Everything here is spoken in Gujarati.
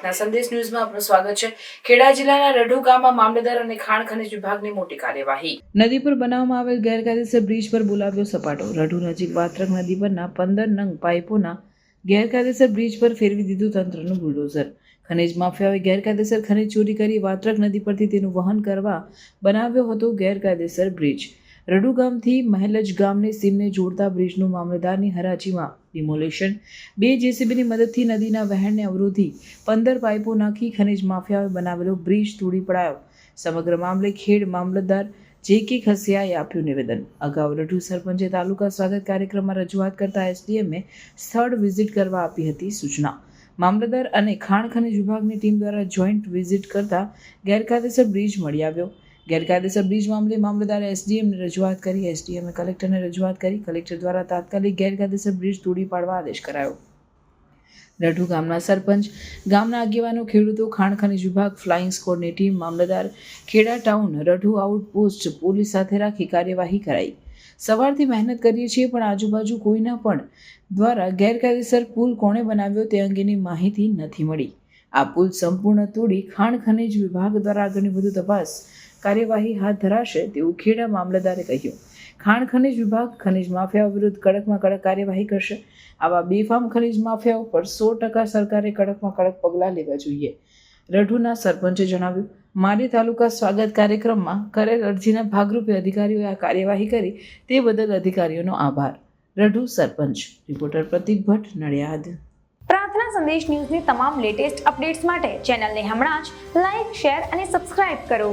ગુજરાતના સંદેશ ન્યૂઝમાં આપનું સ્વાગત છે। ખેડા જિલ્લાના રઢુ ગામમાં મામલતદાર અને ખાણ ખનિજ વિભાગની મોટી કાર્યવાહી। નદી પર બનાવવામાં આવેલ ગેરકાયદેસર બ્રિજ પર બોલાવ્યો સપાટો। રઢુ નજીક વાત્રક નદી પરના 15 નંગ પાઇપોના ગેરકાયદેસર બ્રિજ પર ફેરવી દીધું તંત્રનું બુલડોઝર। ખનિજ માફિયાઓએ ગેરકાયદેસર ખનિજ ચોરી કરી વાત્રક નદી પરથી તેનું વહન કરવા બનાવ્યો હતો ગેરકાયદેસર બ્રિજ। રઢુ ગામથી મહેલજ ગામને સીમને જોડતા બ્રિજનું મામલતદારની હરાજીમાં ડિમોલેશન। 2 જેસીબીની મદદથી નદીના વહેણને અવરોધી 15 પાઇપો નાખી ખનિજ માફિયાઓએ બનાવેલો બ્રિજ તોડી પડાયો। સમગ્ર મામલે ખેડ મામલતદાર જે.કે. ખસિયાએ આપ્યું નિવેદન। અગાઉ રઢુ સરપંચે તાલુકા સ્વાગત કાર્યક્રમમાં રજૂઆત કરતા એસડીએમને સ્થળ વિઝિટ કરવા આપી હતી સૂચના। મામલતદાર અને ખાણ ખનિજ વિભાગની ટીમ દ્વારા જોઈન્ટ વિઝિટ કરતા ગેરકાયદેસર બ્રિજ મળી આવ્યો। ગેરકાયદેસર બ્રિજ મામલે મામલતદારે એસડીએમને રજૂઆત કરી। એસડીએમે કલેક્ટરને રજૂઆત કરી। કલેક્ટર દ્વારા તાત્કાલિક ગેરકાયદેસર બ્રિજ તોડી પાડવા આદેશ કરાયો। રઢુ ગામના સરપંચ, ગામના આગેવાનો, ખેડૂતો, ખાણ ખનિજ વિભાગ, ફ્લાઇંગ સ્કોડની ટીમ, મામલતદાર, Kheda town, Radhu outpost police સાથે રાખી કાર્યવાહી કરાઈ। સવારથી મહેનત કરીએ છીએ પણ આજુબાજુ કોઈના પણ દ્વારા ગેરકાયદેસર પુલ કોણે બનાવ્યો તે અંગેની માહિતી નથી મળી। આ પુલ સંપૂર્ણ તોડી ખાણ ખનિજ વિભાગ દ્વારા આગળની વધુ તપાસ કાર્યવાહી હાથ ધરાશે તેવું ખેડા મામલતદારે કહ્યું। ખાણ ખનિજ વિભાગ ખનિજ માફિયાઓ વિરુદ્ધ કડકમાં કડક કાર્યવાહી કરશે। આવા બેફામ ખનિજ માફિયાઓ પર 100% સરકારે કડકમાં કડક પગલાં લેવા જોઈએ। રઢુના સરપંચે જણાવ્યું, મારી તાલુકા સ્વાગત કાર્યક્રમમાં કરેલ અરજીના ભાગરૂપે અધિકારીઓએ આ કાર્યવાહી કરી તે બદલ અધિકારીઓનો આભાર। રઢુ સરપંચ। રિપોર્ટર પ્રતિક ભટ્ટ, નડિયાદ। પ્રાર્થના સંદેશ ન્યૂઝની તમામ લેટેસ્ટ અપડેટ્સ માટે ચેનલને હમણાં જ લાઇક, શેર અને સબસ્ક્રાઇબ કરો।